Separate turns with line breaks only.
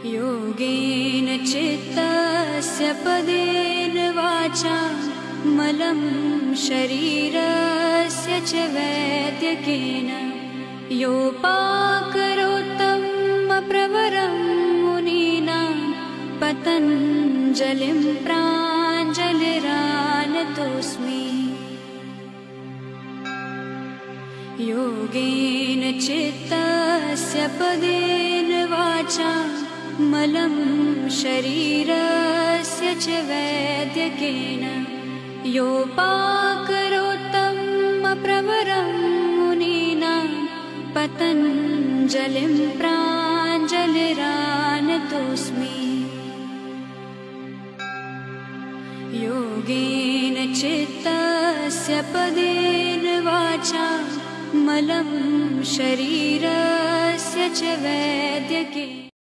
योगेन चित्तस्य पदेन वाचा मलं शरीरस्य च वैद्यकेन योपाकरोत्तं प्रवरं मुनीनां पतञ्जलिं प्राञ्जलिरानतोऽस्मि। योगेन चित्तस्य पदेन वाचा मलं शरीरस्य च वैद्यकेन योपाकरोत्तं प्रवरं मुनीनां पतञ्जलिं प्राञ्जलिरानतोऽस्मि। योगेन चित्तस्य पदेन वाचा मलं शरीरस्य च वैद्यकेन